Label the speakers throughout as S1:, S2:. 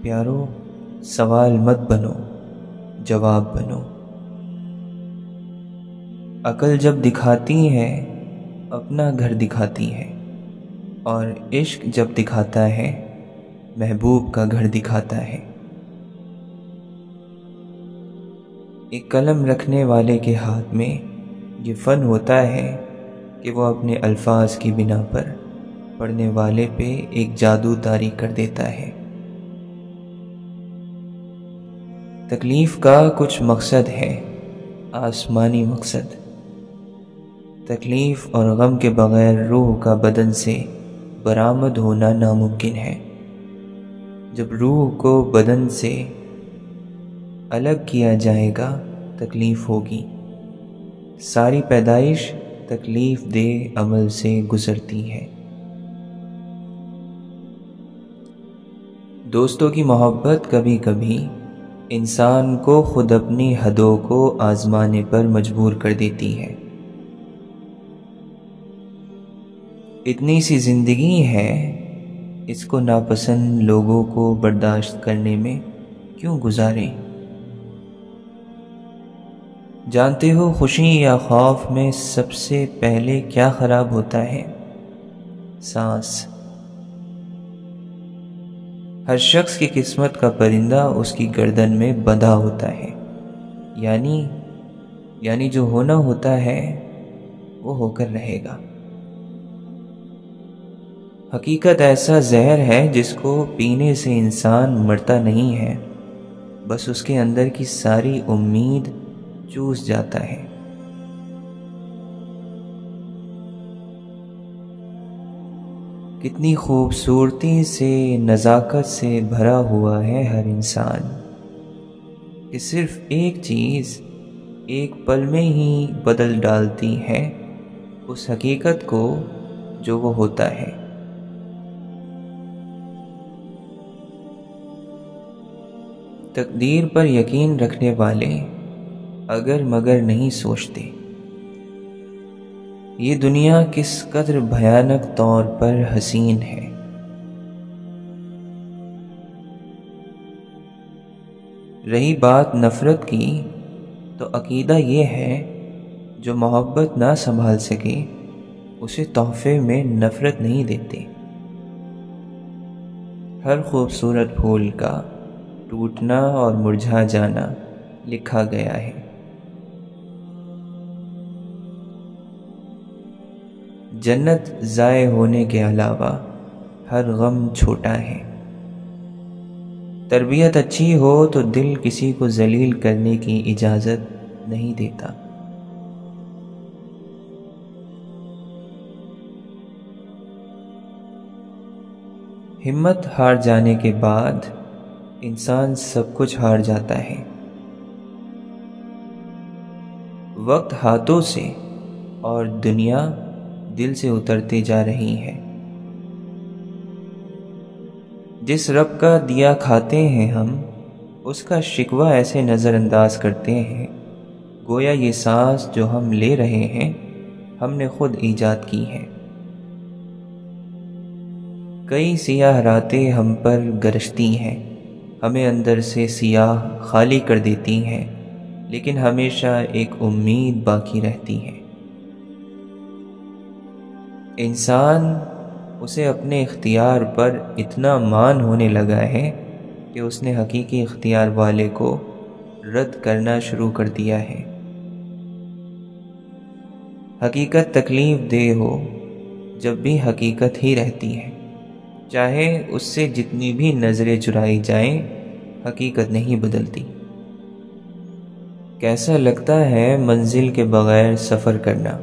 S1: پیارو سوال مت بنو، جواب بنو۔ عقل جب دکھاتی ہے اپنا گھر دکھاتی ہے، اور عشق جب دکھاتا ہے محبوب کا گھر دکھاتا ہے۔ ایک قلم رکھنے والے کے ہاتھ میں یہ فن ہوتا ہے کہ وہ اپنے الفاظ کی بنا پر پڑھنے والے پہ ایک جادو طاری کر دیتا ہے۔ تکلیف کا کچھ مقصد ہے، آسمانی مقصد۔ تکلیف اور غم کے بغیر روح کا بدن سے برآمد ہونا ناممکن ہے۔ جب روح کو بدن سے الگ کیا جائے گا تکلیف ہوگی۔ ساری پیدائش تکلیف دہ عمل سے گزرتی ہے۔ دوستوں کی محبت کبھی کبھی انسان کو خود اپنی حدوں کو آزمانے پر مجبور کر دیتی ہے۔ اتنی سی زندگی ہے، اس کو ناپسند لوگوں کو برداشت کرنے میں کیوں گزاریں؟ جانتے ہو خوشی یا خوف میں سب سے پہلے کیا خراب ہوتا ہے؟ سانس۔ ہر شخص کی قسمت کا پرندہ اس کی گردن میں بندھا ہوتا ہے، یعنی جو ہونا ہوتا ہے وہ ہو کر رہے گا۔ حقیقت ایسا زہر ہے جس کو پینے سے انسان مرتا نہیں ہے، بس اس کے اندر کی ساری امید چوس جاتا ہے۔ کتنی خوبصورتی سے، نزاکت سے بھرا ہوا ہے ہر انسان، کہ صرف ایک چیز ایک پل میں ہی بدل ڈالتی ہے اس حقیقت کو جو وہ ہوتا ہے۔ تقدیر پر یقین رکھنے والے اگر مگر نہیں سوچتے یہ دنیا کس قدر بھیانک طور پر حسین ہے۔ رہی بات نفرت کی تو عقیدہ یہ ہے جو محبت نہ سنبھال سکے اسے تحفے میں نفرت نہیں دیتے۔ ہر خوبصورت پھول کا ٹوٹنا اور مرجھا جانا لکھا گیا ہے۔ جنت ضائع ہونے کے علاوہ ہر غم چھوٹا ہے۔ تربیت اچھی ہو تو دل کسی کو ذلیل کرنے کی اجازت نہیں دیتا۔ ہمت ہار جانے کے بعد انسان سب کچھ ہار جاتا ہے۔ وقت ہاتھوں سے اور دنیا دل سے اترتے جا رہی ہے۔ جس رب کا دیا کھاتے ہیں ہم اس کا شکوہ ایسے نظر انداز کرتے ہیں گویا یہ سانس جو ہم لے رہے ہیں ہم نے خود ایجاد کی ہے۔ کئی سیاہ راتیں ہم پر گرجتی ہیں، ہمیں اندر سے سیاہ خالی کر دیتی ہیں، لیکن ہمیشہ ایک امید باقی رہتی ہے۔ انسان اسے اپنے اختیار پر اتنا مان ہونے لگا ہے کہ اس نے حقیقی اختیار والے کو رد کرنا شروع کر دیا ہے۔ حقیقت تکلیف دہ ہو جب بھی حقیقت ہی رہتی ہے، چاہے اس سے جتنی بھی نظریں چرائی جائیں حقیقت نہیں بدلتی۔ کیسا لگتا ہے منزل کے بغیر سفر کرنا،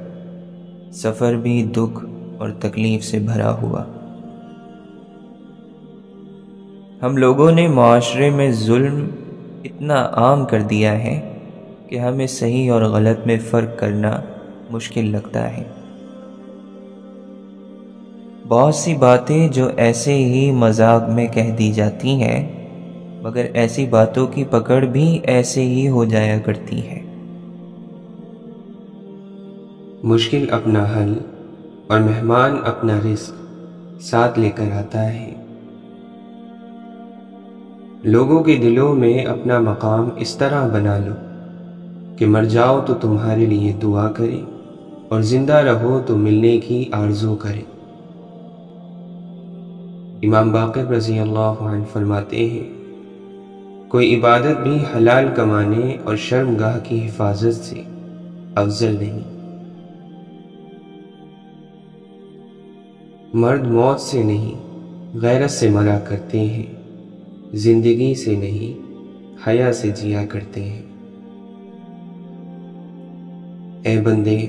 S1: سفر بھی دکھ اور تکلیف سے بھرا ہوا۔ ہم لوگوں نے معاشرے میں ظلم اتنا عام کر دیا ہے کہ ہمیں صحیح اور غلط میں فرق کرنا مشکل لگتا ہے۔ بہت سی باتیں جو ایسے ہی مذاق میں کہہ دی جاتی ہیں، مگر ایسی باتوں کی پکڑ بھی ایسے ہی ہو جایا کرتی ہے۔
S2: مشکل اپنا حل اور مہمان اپنا رزق ساتھ لے کر آتا ہے۔ لوگوں کے دلوں میں اپنا مقام اس طرح بنا لو کہ مر جاؤ تو تمہارے لیے دعا کرے اور زندہ رہو تو ملنے کی آرزو کرے۔ امام باقر رضی اللہ عنہ فرماتے ہیں، کوئی عبادت بھی حلال کمانے اور شرمگاہ کی حفاظت سے افضل نہیں۔ مرد موت سے نہیں غیرت سے مرا کرتے ہیں، زندگی سے نہیں حیا سے جیا کرتے ہیں۔ اے بندے،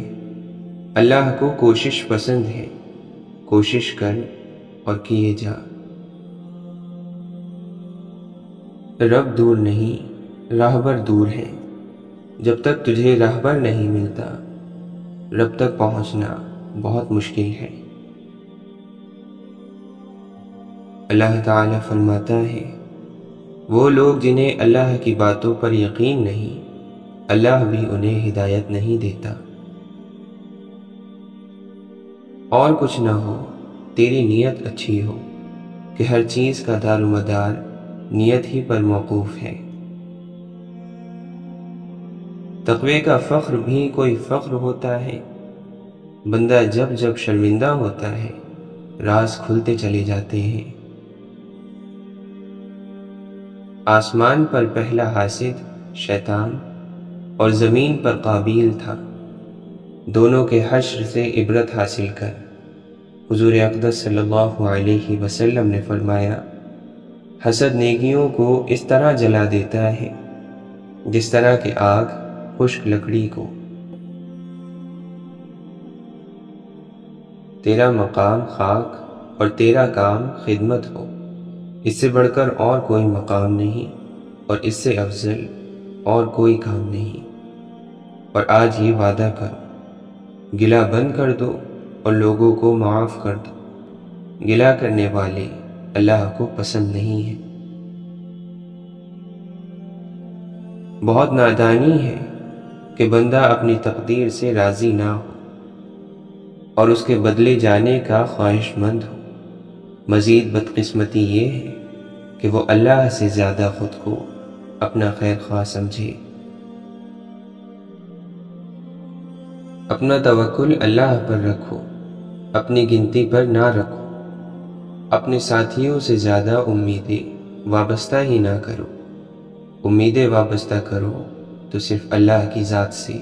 S2: اللہ کو کوشش پسند ہے، کوشش کر اور کیے جا۔ رب دور نہیں، راہبر دور ہے۔ جب تک تجھے راہبر نہیں ملتا، رب تک پہنچنا بہت مشکل ہے۔ اللہ تعالیٰ فرماتا ہے، وہ لوگ جنہیں اللہ کی باتوں پر یقین نہیں، اللہ بھی انہیں ہدایت نہیں دیتا۔ اور کچھ نہ ہو، تیری نیت اچھی ہو کہ ہر چیز کا دار و مدار نیت ہی پر موقوف ہے۔ تقوی کا فخر بھی کوئی فخر ہوتا ہے؟ بندہ جب جب شرمندہ ہوتا ہے، راز کھلتے چلے جاتے ہیں۔ آسمان پر پہلا حاسد شیطان اور زمین پر قابیل تھا۔ دونوں کے حشر سے عبرت حاصل کر حضور اقدس صلی اللہ علیہ وسلم نے فرمایا، حسد نیکیوں کو اس طرح جلا دیتا ہے جس طرح کہ آگ خشک لکڑی کو۔ تیرا مقام خاک اور تیرا کام خدمت ہو، اس سے بڑھ کر اور کوئی مقام نہیں اور اس سے افضل اور کوئی کام نہیں۔ اور آج یہ وعدہ کرو، گلہ بند کر دو اور لوگوں کو معاف کر دو۔ گلہ کرنے والے اللہ کو پسند نہیں ہیں۔ بہت نادانی ہے کہ بندہ اپنی تقدیر سے راضی نہ ہو اور اس کے بدلے جانے کا خواہش مند ہو۔ مزید بدقسمتی یہ ہے کہ وہ اللہ سے زیادہ خود کو اپنا خیر خواہ سمجھے۔ اپنا توکل اللہ پر رکھو، اپنی گنتی پر نہ رکھو۔ اپنے ساتھیوں سے زیادہ امیدیں وابستہ ہی نہ کرو۔ امیدیں وابستہ کرو تو صرف اللہ کی ذات سے۔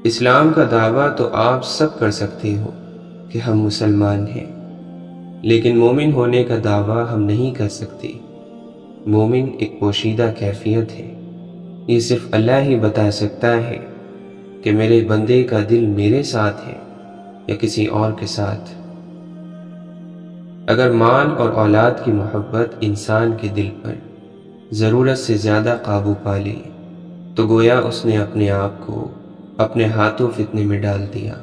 S2: اسلام کا دعویٰ تو آپ سب کر سکتے ہو کہ ہم مسلمان ہیں، لیکن مومن ہونے کا دعویٰ ہم نہیں کر سکتے۔ مومن ایک پوشیدہ کیفیت ہے، یہ صرف اللہ ہی بتا سکتا ہے کہ میرے بندے کا دل میرے ساتھ ہے یا کسی اور کے ساتھ۔ اگر مال اور اولاد کی محبت انسان کے دل پر ضرورت سے زیادہ قابو پا لے تو گویا اس نے اپنے آپ کو اپنے ہاتھوں فتنے میں ڈال دیا۔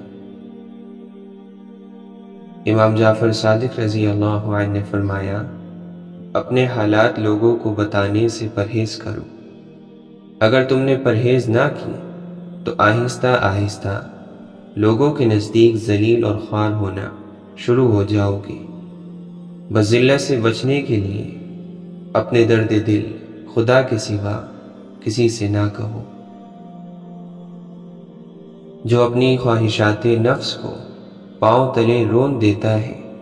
S2: امام جعفر صادق رضی اللہ عنہ نے فرمایا، اپنے حالات لوگوں کو بتانے سے پرہیز کرو۔ اگر تم نے پرہیز نہ کی تو آہستہ آہستہ لوگوں کے نزدیک ذلیل اور خوار ہونا شروع ہو جاؤ گے۔ بس ذلت سے بچنے کے لیے اپنے درد دل خدا کے سوا کسی سے نہ کہو۔ جو اپنی خواہشات نفس کو پاؤں تلے رون دیتا ہے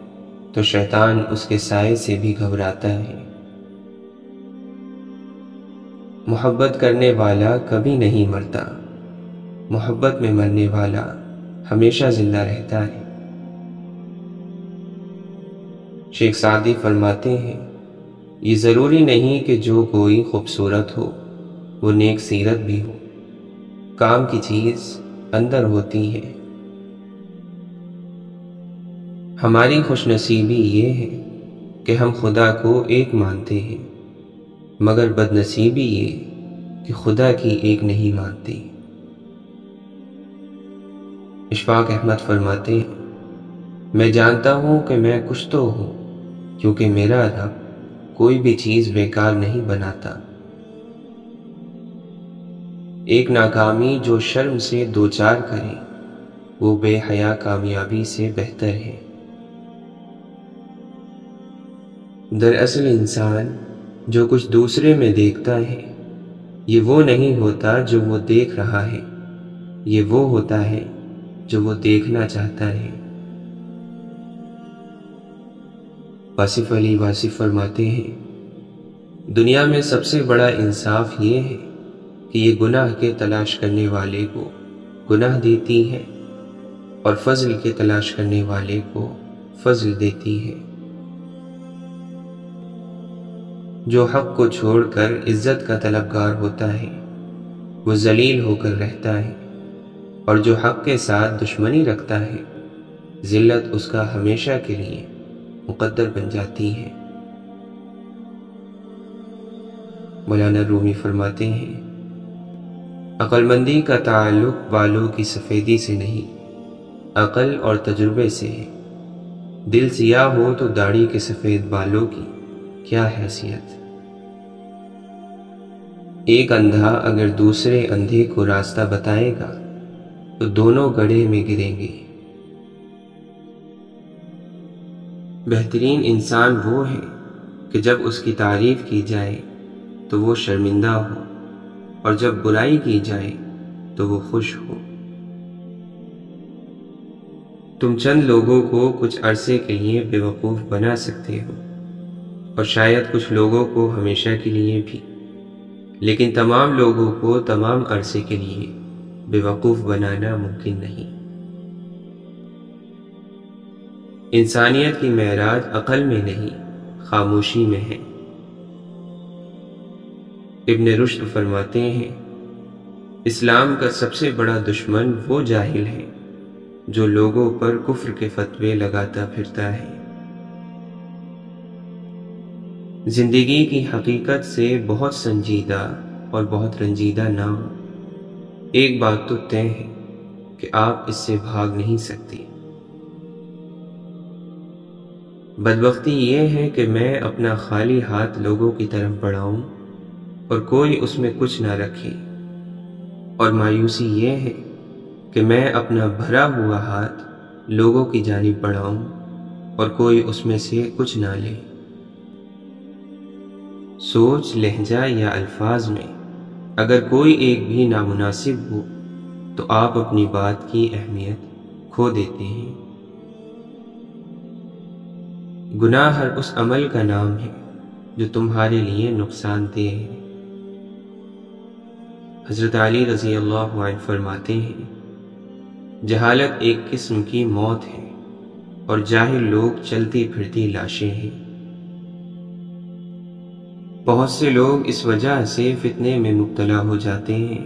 S2: تو شیطان اس کے سائے سے بھی گھبراتا ہے۔ محبت کرنے والا کبھی نہیں مرتا، محبت میں مرنے والا ہمیشہ زندہ رہتا ہے۔ شیخ سعدی فرماتے ہیں، یہ ضروری نہیں کہ جو کوئی خوبصورت ہو وہ نیک سیرت بھی ہو، کام کی چیز اندر ہوتی ہے۔ ہماری خوش نصیبی یہ ہے کہ ہم خدا کو ایک مانتے ہیں، مگر بد نصیبی یہ کہ خدا کی ایک نہیں مانتے۔ اشفاق احمد فرماتے ہیں، میں جانتا ہوں کہ میں کچھ تو ہوں، کیونکہ میرا رب کوئی بھی چیز بیکار نہیں بناتا۔ ایک ناکامی جو شرم سے دوچار کرے وہ بے حیا کامیابی سے بہتر ہے۔ دراصل انسان جو کچھ دوسرے میں دیکھتا ہے یہ وہ نہیں ہوتا جو وہ دیکھ رہا ہے، یہ وہ ہوتا ہے جو وہ دیکھنا چاہتا ہے۔ واصف علی واصف فرماتے ہیں، دنیا میں سب سے بڑا انصاف یہ ہے کہ یہ گناہ کے تلاش کرنے والے کو گناہ دیتی ہے اور فضل کے تلاش کرنے والے کو فضل دیتی ہے۔ جو حق کو چھوڑ کر عزت کا طلبگار ہوتا ہے وہ ذلیل ہو کر رہتا ہے، اور جو حق کے ساتھ دشمنی رکھتا ہے ذلت اس کا ہمیشہ کے لیے مقدر بن جاتی ہے۔ مولانا رومی فرماتے ہیں، عقل مندی کا تعلق بالوں کی سفیدی سے نہیں، عقل اور تجربے سے ہے۔ دل سیاہ ہو تو داڑھی کے سفید بالوں کی کیا حیثیت۔ ایک اندھا اگر دوسرے اندھے کو راستہ بتائے گا تو دونوں گڑھے میں گریں گے۔ بہترین انسان وہ ہے کہ جب اس کی تعریف کی جائے تو وہ شرمندہ ہو، اور جب برائی کی جائے تو وہ خوش ہو۔ تم چند لوگوں کو کچھ عرصے کے لیے بے وقوف بنا سکتے ہو، اور شاید کچھ لوگوں کو ہمیشہ کے لیے بھی، لیکن تمام لوگوں کو تمام عرصے کے لیے بے وقوف بنانا ممکن نہیں۔ انسانیت کی معراج عقل میں نہیں، خاموشی میں ہے۔ ابن رشد فرماتے ہیں، اسلام کا سب سے بڑا دشمن وہ جاہل ہے جو لوگوں پر کفر کے فتوے لگاتا پھرتا ہے۔ زندگی کی حقیقت سے بہت سنجیدہ اور بہت رنجیدہ نہ ہو۔ ایک بات تو طے ہے کہ آپ اس سے بھاگ نہیں سکتے۔ بدبختی یہ ہے کہ میں اپنا خالی ہاتھ لوگوں کی طرف بڑھاؤں اور کوئی اس میں کچھ نہ رکھے، اور مایوسی یہ ہے کہ میں اپنا بھرا ہوا ہاتھ لوگوں کی جانب بڑھاؤں اور کوئی اس میں سے کچھ نہ لے۔ سوچ، لہجہ یا الفاظ میں اگر کوئی ایک بھی نامناسب ہو تو آپ اپنی بات کی اہمیت کھو دیتے ہیں۔ گناہ ہر اس عمل کا نام ہے جو تمہارے لیے نقصان دہ ہے۔ حضرت علی رضی اللہ عنہ فرماتے ہیں، جہالت ایک قسم کی موت ہے اور جاہل لوگ چلتی پھرتی لاشیں ہیں۔ بہت سے لوگ اس وجہ سے فتنے میں مبتلا ہو جاتے ہیں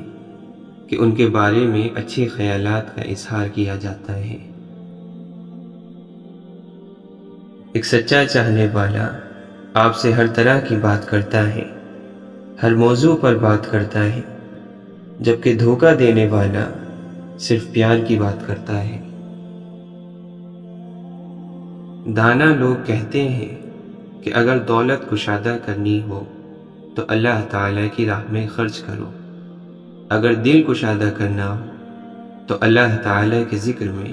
S2: کہ ان کے بارے میں اچھے خیالات کا اظہار کیا جاتا ہے۔ ایک سچا چاہنے والا آپ سے ہر طرح کی بات کرتا ہے، ہر موضوع پر بات کرتا ہے، جبکہ دھوکہ دینے والا صرف پیار کی بات کرتا ہے۔ دانا لوگ کہتے ہیں کہ اگر دولت کشادہ کرنی ہو تو اللہ تعالیٰ کی راہ میں خرچ کرو، اگر دل کشادہ کرنا ہو تو اللہ تعالیٰ کے ذکر میں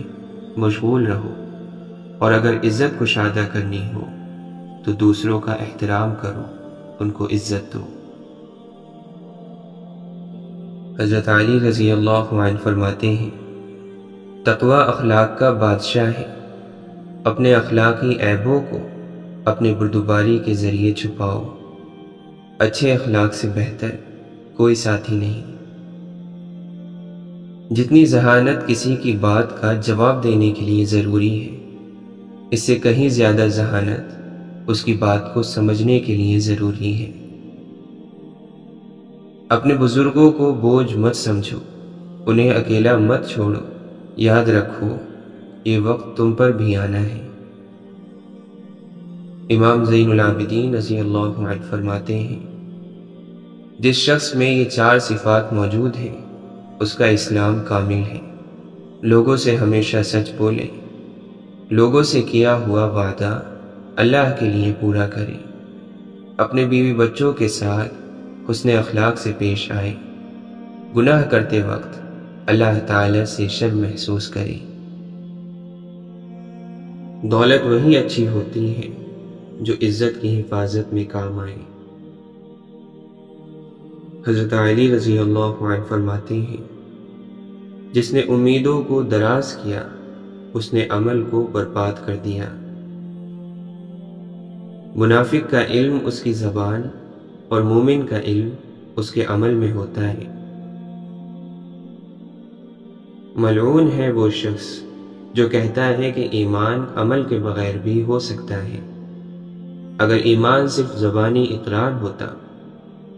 S2: مشغول رہو، اور اگر عزت کشادہ کرنی ہو تو دوسروں کا احترام کرو، ان کو عزت دو۔ حضرت علی رضی اللہ عنہ فرماتے ہیں، تقوی اخلاق کا بادشاہ ہے، اپنے اخلاقی عیبوں کو اپنے بردباری کے ذریعے چھپاؤ، اچھے اخلاق سے بہتر کوئی ساتھی نہیں۔ جتنی ذہانت کسی کی بات کا جواب دینے کے لیے ضروری ہے، اس سے کہیں زیادہ ذہانت اس کی بات کو سمجھنے کے لیے ضروری ہے۔ اپنے بزرگوں کو بوجھ مت سمجھو، انہیں اکیلا مت چھوڑو، یاد رکھو یہ وقت تم پر بھی آنا ہے۔ امام زین العابدین رضی اللہ عنہ فرماتے ہیں، جس شخص میں یہ 4 صفات موجود ہیں اس کا اسلام کامل ہے۔ لوگوں سے ہمیشہ سچ بولے، لوگوں سے کیا ہوا وعدہ اللہ کے لیے پورا کرے، اپنے بیوی بچوں کے ساتھ حسن اخلاق سے پیش آئے، گناہ کرتے وقت اللہ تعالی سے شرم محسوس کرے۔ دولت وہی اچھی ہوتی ہے جو عزت کی حفاظت میں کام آئے۔ حضرت علی رضی اللہ عنہ فرماتے ہیں، جس نے امیدوں کو دراز کیا اس نے عمل کو برباد کر دیا۔ منافق کا علم اس کی زبان اور مومن کا علم اس کے عمل میں ہوتا ہے۔ ملعون ہے وہ شخص جو کہتا ہے کہ ایمان عمل کے بغیر بھی ہو سکتا ہے۔ اگر ایمان صرف زبانی اقرار ہوتا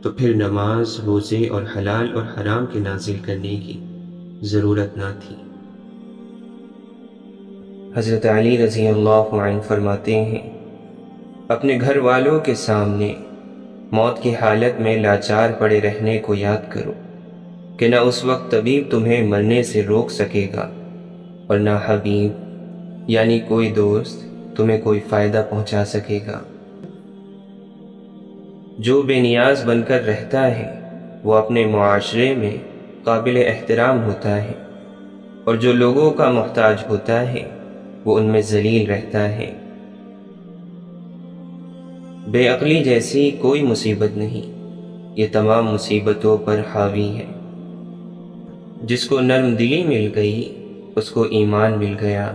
S2: تو پھر نماز، روزے اور حلال اور حرام کے نازل کرنے کی ضرورت نہ تھی۔ حضرت علی رضی اللہ عنہ فرماتے ہیں، اپنے گھر والوں کے سامنے موت کی حالت میں لاچار پڑے رہنے کو یاد کرو کہ نہ اس وقت طبیب تمہیں مرنے سے روک سکے گا اور نہ حبیب یعنی کوئی دوست تمہیں کوئی فائدہ پہنچا سکے گا۔ جو بے نیاز بن کر رہتا ہے وہ اپنے معاشرے میں قابل احترام ہوتا ہے، اور جو لوگوں کا محتاج ہوتا ہے وہ ان میں ذلیل رہتا ہے۔ بے عقلی جیسی کوئی مصیبت نہیں، یہ تمام مصیبتوں پر حاوی ہے۔ جس کو نرم دلی مل گئی اس کو ایمان مل گیا۔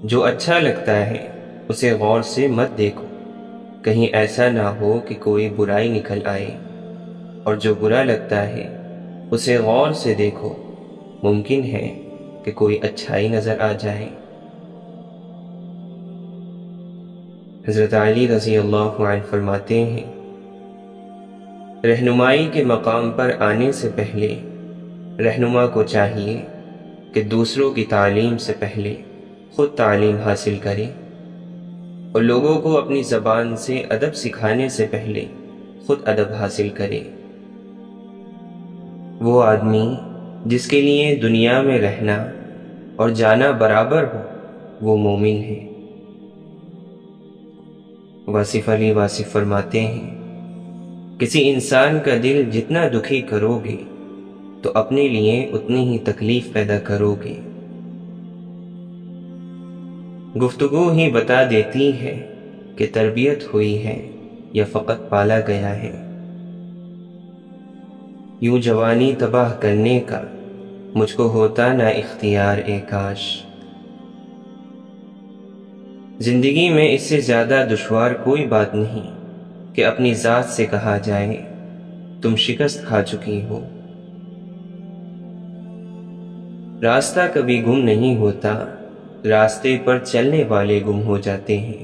S2: جو اچھا لگتا ہے اسے غور سے مت دیکھو، کہیں ایسا نہ ہو کہ کوئی برائی نکل آئے، اور جو برا لگتا ہے اسے غور سے دیکھو، ممکن ہے کہ کوئی اچھائی نظر آ جائے۔ حضرت علی رضی اللہ عنہ فرماتے ہیں، رہنمائی کے مقام پر آنے سے پہلے رہنما کو چاہیے کہ دوسروں کی تعلیم سے پہلے خود تعلیم حاصل کرے، اور لوگوں کو اپنی زبان سے ادب سکھانے سے پہلے خود ادب حاصل کرے۔ وہ آدمی جس کے لیے دنیا میں رہنا اور جانا برابر ہو وہ مومن ہے۔ واصف علی واصف فرماتے ہیں، کسی انسان کا دل جتنا دکھی کرو گے تو اپنے لیے اتنی ہی تکلیف پیدا کرو گے۔ گفتگو ہی بتا دیتی ہے کہ تربیت ہوئی ہے یا فقط پالا گیا ہے۔ یوں جوانی تباہ کرنے کا مجھ کو ہوتا نہ اختیار اے کاش۔ زندگی میں اس سے زیادہ دشوار کوئی بات نہیں کہ اپنی ذات سے کہا جائے تم شکست کھا چکی ہو۔ راستہ کبھی گم نہیں ہوتا، راستے پر چلنے والے گم ہو جاتے ہیں۔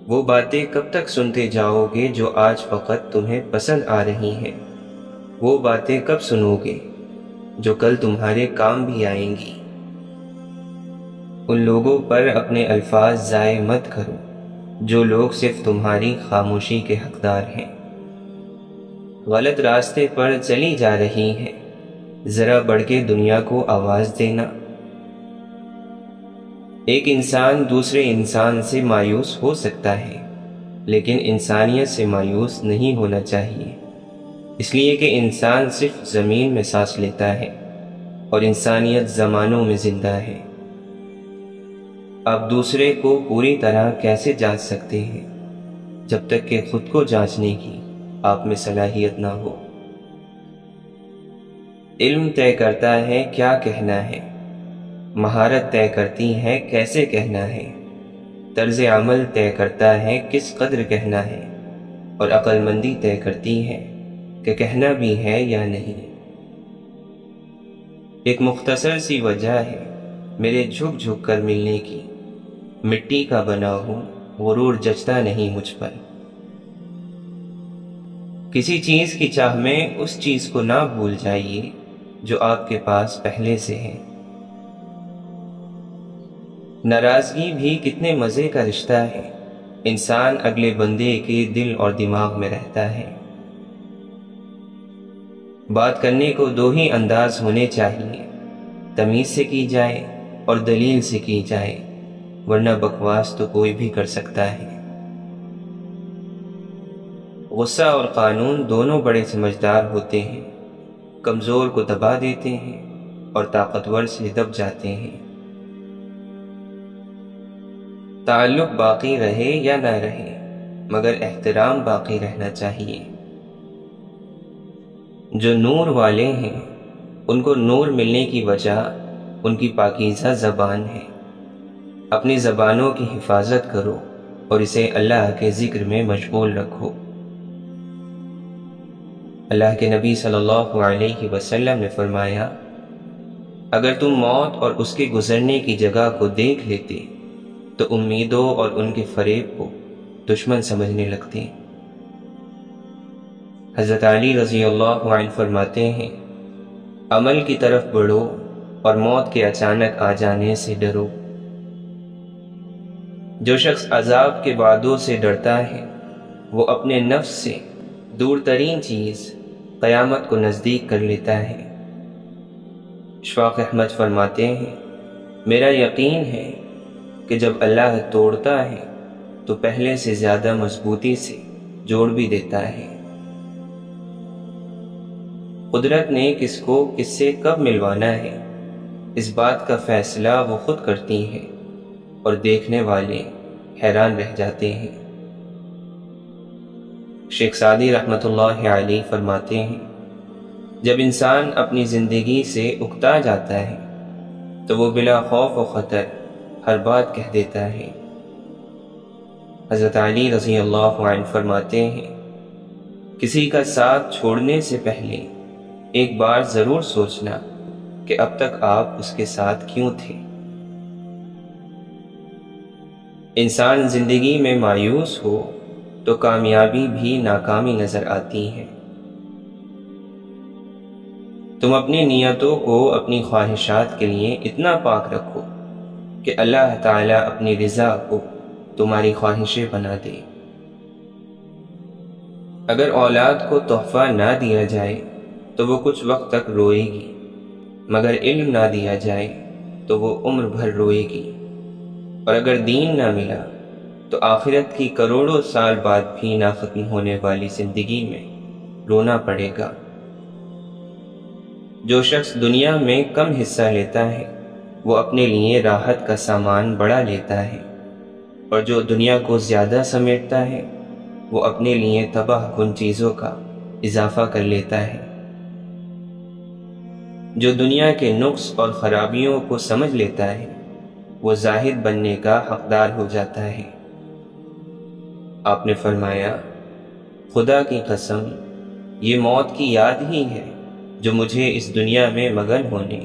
S2: وہ باتیں کب تک سنتے جاؤ گے جو آج فقط تمہیں پسند آ رہی ہیں؟ وہ باتیں کب سنو گے جو کل تمہارے کام بھی آئیں گی؟ ان لوگوں پر اپنے الفاظ ضائع مت کرو جو لوگ صرف تمہاری خاموشی کے حقدار ہیں۔ غلط راستے پر چلی جا رہی ہے، ذرا بڑھ کے دنیا کو آواز دینا۔ ایک انسان دوسرے انسان سے مایوس ہو سکتا ہے، لیکن انسانیت سے مایوس نہیں ہونا چاہیے، اس لیے کہ انسان صرف زمین میں سانس لیتا ہے اور انسانیت زمانوں میں زندہ ہے۔ آپ دوسرے کو پوری طرح کیسے جانچ سکتے ہیں جب تک کہ خود کو جانچنے کی آپ میں صلاحیت نہ ہو؟ علم طے کرتا ہے کیا کہنا ہے، مہارت طے کرتی ہے کیسے کہنا ہے، طرز عمل طے کرتا ہے کس قدر کہنا ہے، اور عقل مندی طے کرتی ہے کہ کہنا بھی ہے یا نہیں۔ ایک مختصر سی وجہ ہے میرے جھک جھک کر ملنے کی، مٹی کا بنا ہوں غرور جچتا نہیں مجھ پر۔ کسی چیز کی چاہ میں اس چیز کو نہ بھول جائیے جو آپ کے پاس پہلے سے ہے۔ ناراضگی بھی کتنے مزے کا رشتہ ہے، انسان اگلے بندے کے دل اور دماغ میں رہتا ہے۔ بات کرنے کو دو ہی انداز ہونے چاہیے، تمیز سے کی جائے اور دلیل سے کی جائے، ورنہ بکواس تو کوئی بھی کر سکتا ہے۔ غصہ اور قانون دونوں بڑے سمجھدار ہوتے ہیں، کمزور کو دبا دیتے ہیں اور طاقتور سے دب جاتے ہیں۔ تعلق باقی رہے یا نہ رہے، مگر احترام باقی رہنا چاہیے۔ جو نور والے ہیں ان کو نور ملنے کی وجہ ان کی پاکیزہ زبان ہے۔ اپنی زبانوں کی حفاظت کرو اور اسے اللہ کے ذکر میں مشغول رکھو۔ اللہ کے نبی صلی اللہ علیہ وسلم نے فرمایا، اگر تم موت اور اس کے گزرنے کی جگہ کو دیکھ لیتے تو امیدوں اور ان کے فریب کو دشمن سمجھنے لگتے۔ حضرت علی رضی اللہ عنہ فرماتے ہیں، عمل کی طرف بڑھو اور موت کے اچانک آ جانے سے ڈرو۔ جو شخص عذاب کے وعدوں سے ڈرتا ہے وہ اپنے نفس سے دور ترین چیز قیامت کو نزدیک کر لیتا ہے۔ اشفاق احمد فرماتے ہیں، میرا یقین ہے کہ جب اللہ توڑتا ہے تو پہلے سے زیادہ مضبوطی سے جوڑ بھی دیتا ہے۔ قدرت نے کس کو کس سے کب ملوانا ہے، اس بات کا فیصلہ وہ خود کرتی ہے اور دیکھنے والے حیران رہ جاتے ہیں۔ شیخ سعدی رحمۃ اللہ علیہ فرماتے ہیں، جب انسان اپنی زندگی سے اکتا جاتا ہے تو وہ بلا خوف و خطر ہر بات کہہ دیتا ہے۔ حضرت علی رضی اللہ عنہ فرماتے ہیں، کسی کا ساتھ چھوڑنے سے پہلے ایک بار ضرور سوچنا کہ اب تک آپ اس کے ساتھ کیوں تھے۔ انسان زندگی میں مایوس ہو تو کامیابی بھی ناکامی نظر آتی ہے۔ تم اپنی نیتوں کو اپنی خواہشات کے لیے اتنا پاک رکھو کہ اللہ تعالیٰ اپنی رضا کو تمہاری خواہشیں بنا دے۔ اگر اولاد کو تحفہ نہ دیا جائے تو وہ کچھ وقت تک روئے گی، مگر علم نہ دیا جائے تو وہ عمر بھر روئے گی، اور اگر دین نہ ملا تو آخرت کی کروڑوں سال بعد بھی نہ ختم ہونے والی زندگی میں رونا پڑے گا۔ جو شخص دنیا میں کم حصہ لیتا ہے وہ اپنے لیے راحت کا سامان بڑا لیتا ہے، اور جو دنیا کو زیادہ سمیٹتا ہے وہ اپنے لیے تباہ کن چیزوں کا اضافہ کر لیتا ہے۔ جو دنیا کے نقص اور خرابیوں کو سمجھ لیتا ہے وہ زاہد بننے کا حقدار ہو جاتا ہے۔ آپ نے فرمایا، خدا کی قسم یہ موت کی یاد ہی ہے جو مجھے اس دنیا میں مگن ہونے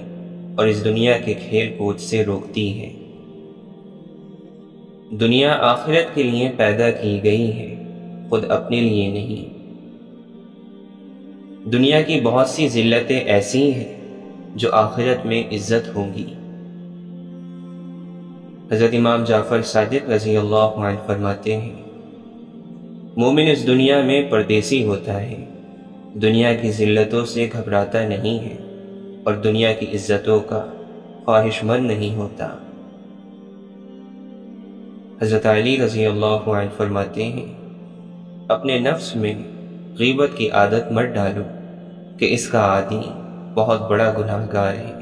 S2: اور اس دنیا کے کھیل کود سے روکتی ہے۔ دنیا آخرت کے لیے پیدا کی گئی ہے، خود اپنے لیے نہیں۔ دنیا کی بہت سی ذلتیں ایسی ہیں جو آخرت میں عزت ہوں گی۔ حضرت امام جعفر صادق رضی اللہ عنہ فرماتے ہیں، مومن اس دنیا میں پردیسی ہوتا ہے، دنیا کی ذلتوں سے گھبراتا نہیں ہے اور دنیا کی عزتوں کا خواہش مند نہیں ہوتا۔ حضرت علی رضی اللہ عنہ فرماتے ہیں، اپنے نفس میں غیبت کی عادت مت ڈالو کہ اس کا عادی بہت بڑا گناہگار ہے۔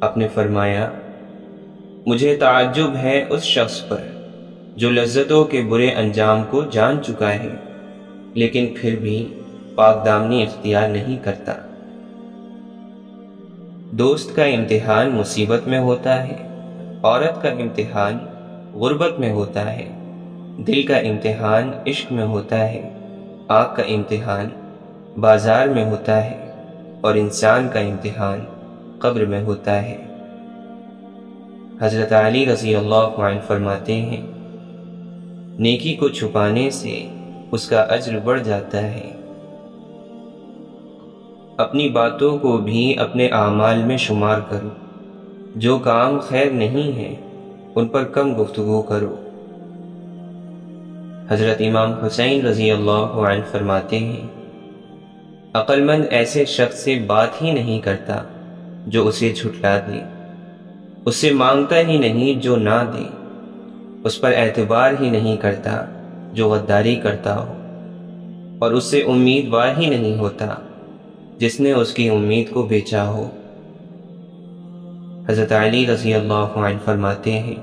S2: آپ نے فرمایا، مجھے تعجب ہے اس شخص پر جو لذتوں کے برے انجام کو جان چکا ہے لیکن پھر بھی پاک دامنی اختیار نہیں کرتا۔ دوست کا امتحان مصیبت میں ہوتا ہے، عورت کا امتحان غربت میں ہوتا ہے، دل کا امتحان عشق میں ہوتا ہے، آنکھ کا امتحان بازار میں ہوتا ہے، اور انسان کا امتحان قبر میں ہوتا ہے۔ حضرت علی رضی اللہ عنہ فرماتے ہیں، نیکی کو چھپانے سے اس کا اجر بڑھ جاتا ہے۔ اپنی باتوں کو بھی اپنے اعمال میں شمار کرو، جو کام خیر نہیں ہے ان پر کم گفتگو کرو۔ حضرت امام حسین رضی اللہ عنہ فرماتے ہیں، عقل مند ایسے شخص سے بات ہی نہیں کرتا جو اسے جھٹلا دے، اس سے مانگتا ہی نہیں جو نہ دے، اس پر اعتبار ہی نہیں کرتا جو غداری کرتا ہو، اور اس سے امیدوار ہی نہیں ہوتا جس نے اس کی امید کو بیچا ہو۔ حضرت علی رضی اللہ عنہ فرماتے ہیں،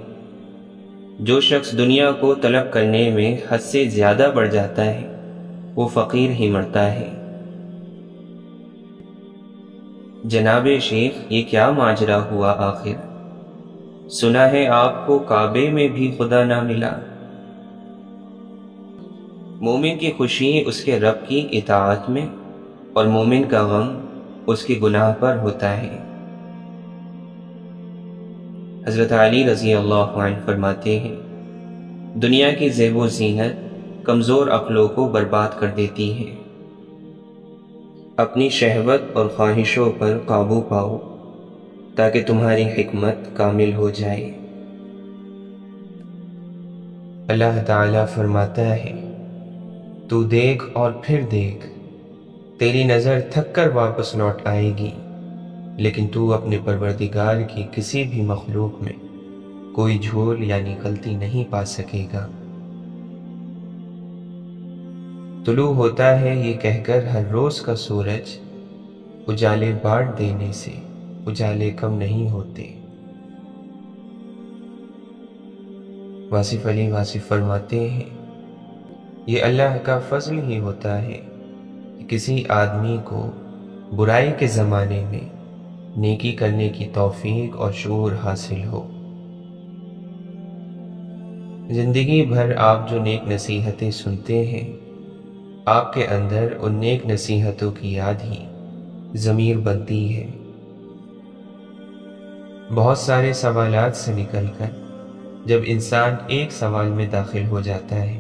S2: جو شخص دنیا کو طلب کرنے میں حد سے زیادہ بڑھ جاتا ہے وہ فقیر ہی مرتا ہے۔ جناب شیخ، یہ کیا ماجرا ہوا آخر؟ سنا ہے آپ کو کعبے میں بھی خدا نہ ملا۔ مومن کی خوشی اس کے رب کی اطاعت میں اور مومن کا غم اس کے گناہ پر ہوتا ہے۔ حضرت علی رضی اللہ عنہ فرماتے ہیں، دنیا کی زیب و زینت کمزور عقلوں کو برباد کر دیتی ہے۔ اپنی شہوت اور خواہشوں پر قابو پاؤ تاکہ تمہاری حکمت کامل ہو جائے۔ اللہ تعالیٰ فرماتا ہے، تو دیکھ اور پھر دیکھ، تیری نظر تھک کر واپس لوٹ آئے گی، لیکن تو اپنے پروردگار کی کسی بھی مخلوق میں کوئی جھول یعنی غلطی نہیں پا سکے گا۔ طلوع ہوتا ہے یہ کہہ کر ہر روز کا سورج، اجالے بانٹ دینے سے اجالے کم نہیں ہوتے۔ واصف علی واصف فرماتے ہیں، یہ اللہ کا فضل ہی ہوتا ہے کہ کسی آدمی کو برائی کے زمانے میں نیکی کرنے کی توفیق اور شعور حاصل ہو۔ زندگی بھر آپ جو نیک نصیحتیں سنتے ہیں، آپ کے اندر ان نیک نصیحتوں کی یاد ہی ضمیر بنتی ہے۔ بہت سارے سوالات سے نکل کر جب انسان ایک سوال میں داخل ہو جاتا ہے،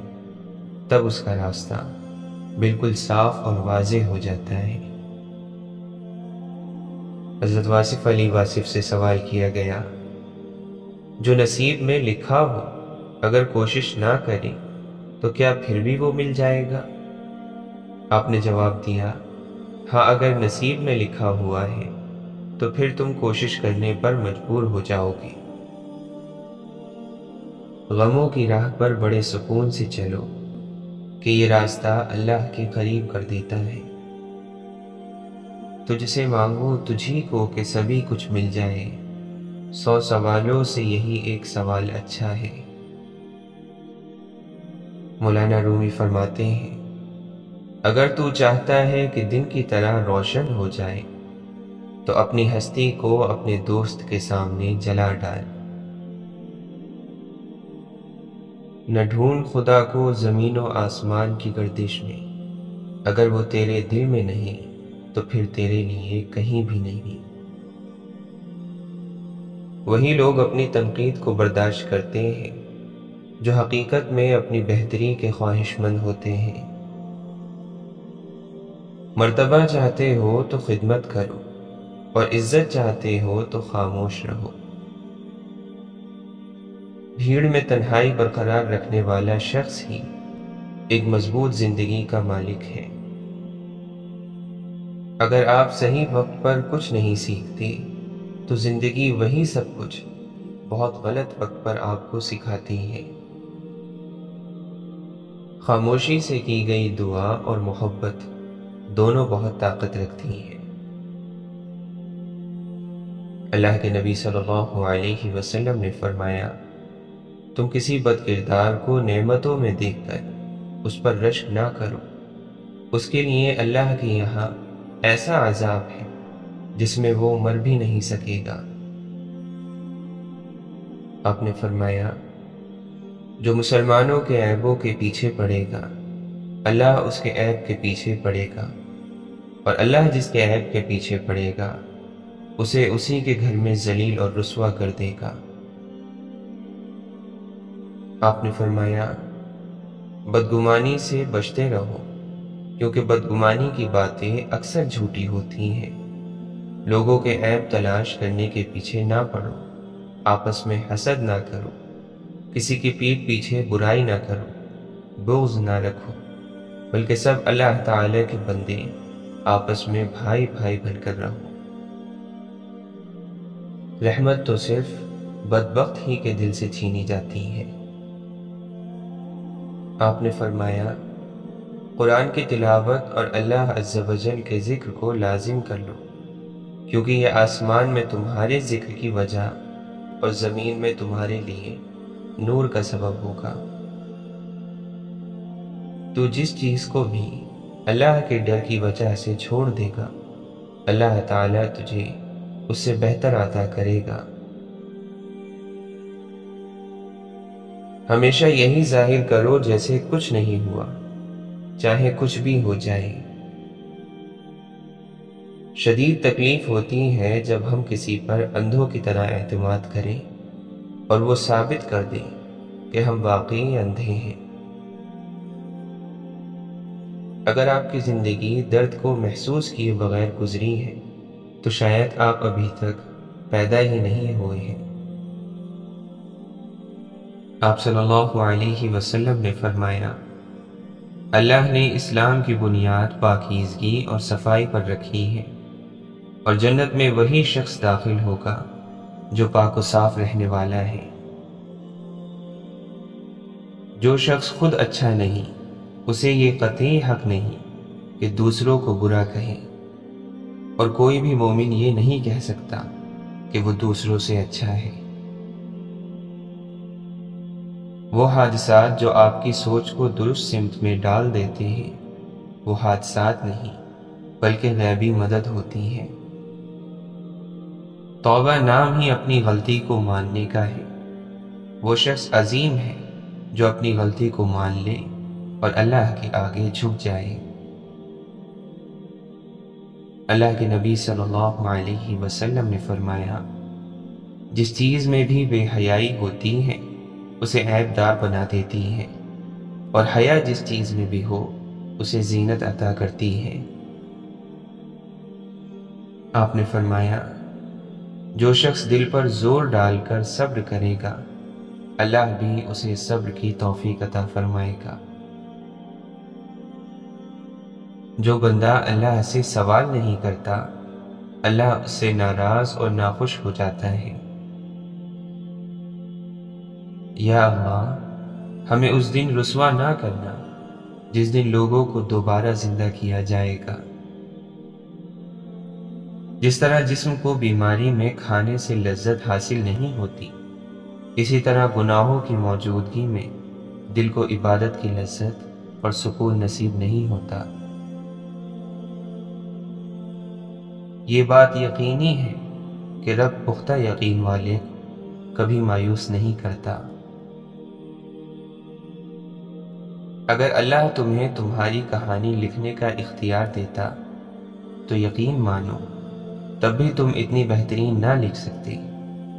S2: تب اس کا راستہ بالکل صاف اور واضح ہو جاتا ہے۔ حضرت واصف علی واصف سے سوال کیا گیا، جو نصیب میں لکھا ہو اگر کوشش نہ کرے تو کیا پھر بھی وہ مل جائے گا؟ آپ نے جواب دیا، ہاں، اگر نصیب میں لکھا ہوا ہے تو پھر تم کوشش کرنے پر مجبور ہو جاؤ گے۔ غموں کی راہ پر بڑے سکون سے چلو کہ یہ راستہ اللہ کے قریب کر دیتا ہے۔ تجھ سے مانگو تجھی کو کہ سبھی کچھ مل جائے، 100 سوالوں سے یہی ایک سوال اچھا ہے۔ مولانا رومی فرماتے ہیں، اگر تو چاہتا ہے کہ دن کی طرح روشن ہو جائے تو اپنی ہستی کو اپنے دوست کے سامنے جلا ڈال۔ نہ ڈھونڈ خدا کو زمین و آسمان کی گردش میں، اگر وہ تیرے دل میں نہیں تو پھر تیرے لیے کہیں بھی نہیں۔ وہی لوگ اپنی تنقید کو برداشت کرتے ہیں جو حقیقت میں اپنی بہتری کے خواہش مند ہوتے ہیں۔ مرتبہ چاہتے ہو تو خدمت کرو اور عزت چاہتے ہو تو خاموش رہو۔ بھیڑ میں تنہائی برقرار رکھنے والا شخص ہی ایک مضبوط زندگی کا مالک ہے۔ اگر آپ صحیح وقت پر کچھ نہیں سیکھتے تو زندگی وہی سب کچھ بہت غلط وقت پر آپ کو سکھاتی ہے۔ خاموشی سے کی گئی دعا اور محبت دونوں بہت طاقت رکھتی ہیں۔ اللہ کے نبی صلی اللہ علیہ وسلم نے فرمایا، تم کسی بد کردار کو نعمتوں میں دیکھ کر اس پر رشک نہ کرو، اس کے لیے اللہ کے یہاں ایسا عذاب ہے جس میں وہ مر بھی نہیں سکے گا۔ آپ نے فرمایا، جو مسلمانوں کے عیبوں کے پیچھے پڑے گا اللہ اس کے عیب کے پیچھے پڑے گا، اور اللہ جس کے عیب کے پیچھے پڑے گا اسے اسی کے گھر میں ذلیل اور رسوا کر دے گا۔ آپ نے فرمایا، بدگمانی سے بچتے رہو، کیونکہ بدگمانی کی باتیں اکثر جھوٹی ہوتی ہیں۔ لوگوں کے عیب تلاش کرنے کے پیچھے نہ پڑو، آپس میں حسد نہ کرو، کسی کی پیٹھ پیچھے برائی نہ کرو، بغض نہ رکھو، بلکہ سب اللہ تعالی کے بندے آپس میں بھائی بھائی بن کر رہو۔ رحمت تو صرف بدبخت ہی کے دل سے چھینی جاتی ہے۔ آپ نے فرمایا، قرآن کی تلاوت اور اللہ عز و جل کے ذکر کو لازم کر لو، کیونکہ یہ آسمان میں تمہارے ذکر کی وجہ اور زمین میں تمہارے لیے نور کا سبب ہوگا۔ تو جس چیز کو بھی اللہ کے ڈر کی وجہ سے چھوڑ دے گا، اللہ تعالیٰ تجھے اس سے بہتر عطا کرے گا۔ ہمیشہ یہی ظاہر کرو جیسے کچھ نہیں ہوا، چاہے کچھ بھی ہو جائے۔ شدید تکلیف ہوتی ہے جب ہم کسی پر اندھوں کی طرح اعتماد کریں اور وہ ثابت کر دیں کہ ہم واقعی اندھے ہیں۔ اگر آپ کی زندگی درد کو محسوس کیے بغیر گزری ہے تو شاید آپ ابھی تک پیدا ہی نہیں ہوئے ہیں۔ آپ صلی اللہ علیہ وسلم نے فرمایا، اللہ نے اسلام کی بنیاد پاکیزگی اور صفائی پر رکھی ہے، اور جنت میں وہی شخص داخل ہوگا جو پاک و صاف رہنے والا ہے۔ جو شخص خود اچھا نہیں، اسے یہ قطعی حق نہیں کہ دوسروں کو برا کہے، اور کوئی بھی مومن یہ نہیں کہہ سکتا کہ وہ دوسروں سے اچھا ہے۔ وہ حادثات جو آپ کی سوچ کو درست سمت میں ڈال دیتے ہیں، وہ حادثات نہیں بلکہ غیبی مدد ہوتی ہے۔ توبہ نام ہی اپنی غلطی کو ماننے کا ہے۔ وہ شخص عظیم ہے جو اپنی غلطی کو مان لے اور اللہ کے آگے جھک جائے۔ اللہ کے نبی صلی اللہ علیہ وسلم نے فرمایا، جس چیز میں بھی بے حیائی ہوتی ہے اسے عیب دار بنا دیتی ہے، اور حیا جس چیز میں بھی ہو اسے زینت عطا کرتی ہے۔ آپ نے فرمایا، جو شخص دل پر زور ڈال کر صبر کرے گا، اللہ بھی اسے صبر کی توفیق عطا فرمائے گا۔ جو بندہ اللہ سے سوال نہیں کرتا، اللہ اس سے ناراض اور ناخوش ہو جاتا ہے۔ یا اللہ، ہمیں اس دن رسوا نہ کرنا جس دن لوگوں کو دوبارہ زندہ کیا جائے گا۔ جس طرح جسم کو بیماری میں کھانے سے لذت حاصل نہیں ہوتی، اسی طرح گناہوں کی موجودگی میں دل کو عبادت کی لذت اور سکون نصیب نہیں ہوتا۔ یہ بات یقینی ہے کہ رب پختہ یقین والے کبھی مایوس نہیں کرتا۔ اگر اللہ تمہیں تمہاری کہانی لکھنے کا اختیار دیتا تو یقین مانو تب بھی تم اتنی بہترین نہ لکھ سکتے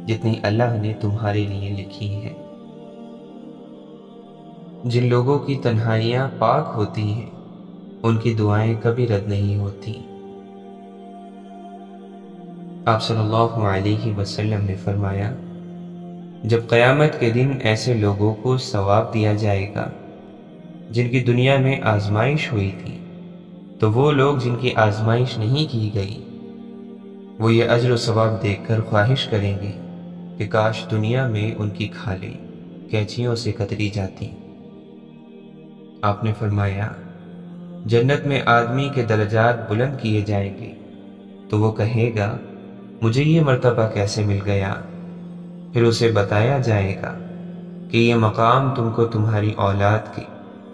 S2: جتنی اللہ نے تمہارے لیے لکھی ہے۔ جن لوگوں کی تنہائیاں پاک ہوتی ہیں ان کی دعائیں کبھی رد نہیں ہوتی۔ آپ صلی اللہ علیہ وسلم نے فرمایا، جب قیامت کے دن ایسے لوگوں کو ثواب دیا جائے گا جن کی دنیا میں آزمائش ہوئی تھی، تو وہ لوگ جن کی آزمائش نہیں کی گئی، وہ یہ اجر و ثواب دیکھ کر خواہش کریں گے کہ کاش دنیا میں ان کی کھالیں کینچیوں سے کتری جاتی۔ آپ نے فرمایا، جنت میں آدمی کے درجات بلند کیے جائیں گے تو وہ کہے گا، مجھے یہ مرتبہ کیسے مل گیا؟ پھر اسے بتایا جائے گا کہ یہ مقام تم کو تمہاری اولاد کے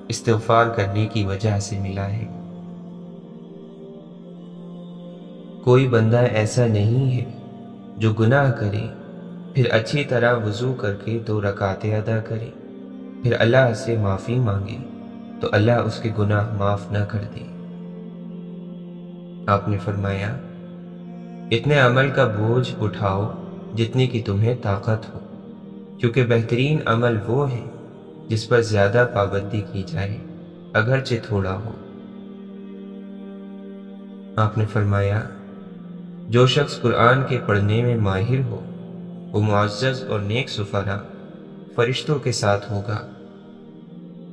S2: استغفار کرنے کی وجہ سے ملا ہے۔ کوئی بندہ ایسا نہیں ہے جو گناہ کرے پھر اچھی طرح وضو کر کے 2 رکعتیں ادا کرے، پھر اللہ سے معافی مانگے تو اللہ اس کے گناہ معاف نہ کر دے۔ آپ نے فرمایا، اتنے عمل کا بوجھ اٹھاؤ جتنی کی تمہیں طاقت ہو، کیونکہ بہترین عمل وہ ہے جس پر زیادہ پابندی کی جائے اگرچہ تھوڑا ہو۔ آپ نے فرمایا، جو شخص قرآن کے پڑھنے میں ماہر ہو وہ معزز اور نیک سفرا فرشتوں کے ساتھ ہوگا،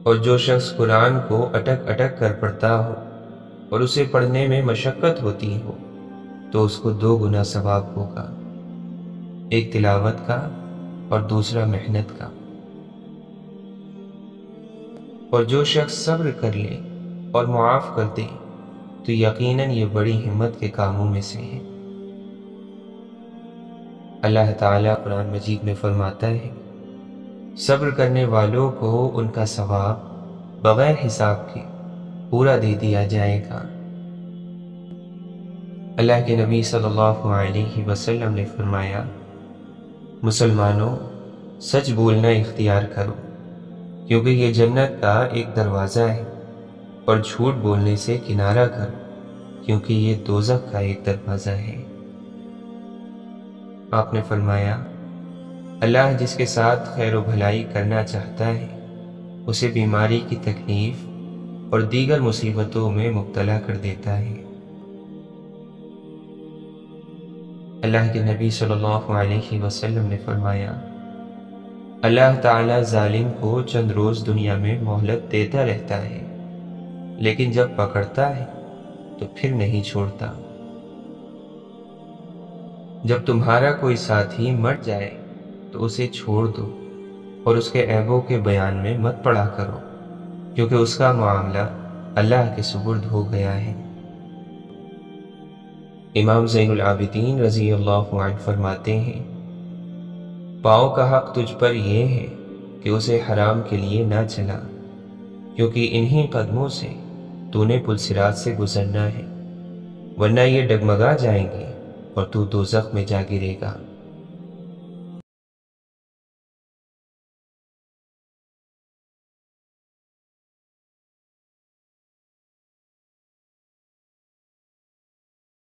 S2: اور جو شخص قرآن کو اٹک اٹک کر پڑھتا ہو اور اسے پڑھنے میں مشقت ہوتی ہو تو اس کو 2 گنا ثواب ہوگا، ایک تلاوت کا اور دوسرا محنت کا۔ اور جو شخص صبر کر لے اور معاف کر دے تو یقیناً یہ بڑی ہمت کے کاموں میں سے ہے۔ اللہ تعالیٰ قرآن مجید میں فرماتا ہے، صبر کرنے والوں کو ان کا ثواب بغیر حساب کے پورا دے دیا جائے گا۔ اللہ کے نبی صلی اللہ علیہ وسلم نے فرمایا، مسلمانوں سچ بولنا اختیار کرو، کیونکہ یہ جنت کا ایک دروازہ ہے، اور جھوٹ بولنے سے کنارہ کرو، کیونکہ یہ دوزخ کا ایک دروازہ ہے۔ آپ نے فرمایا، اللہ جس کے ساتھ خیر و بھلائی کرنا چاہتا ہے اسے بیماری کی تکلیف اور دیگر مصیبتوں میں مبتلا کر دیتا ہے۔ اللہ کے نبی صلی اللہ علیہ وسلم نے فرمایا، اللہ تعالیٰ ظالم کو چند روز دنیا میں مہلت دیتا رہتا ہے، لیکن جب پکڑتا ہے تو پھر نہیں چھوڑتا۔ جب تمہارا کوئی ساتھی مر جائے تو اسے چھوڑ دو اور اس کے عیبوں کے بیان میں مت پڑا کرو، کیونکہ اس کا معاملہ اللہ کے سپرد ہو گیا ہے۔ امام زین العابدین رضی اللہ عنہ فرماتے ہیں، پاؤں کا حق تجھ پر یہ ہے کہ اسے حرام کے لیے نہ چلا، کیونکہ انہی قدموں سے تو نے پل صراط سے گزرنا ہے، ورنہ یہ ڈگمگا جائیں گے اور تو دوزخ میں جا گرے گا۔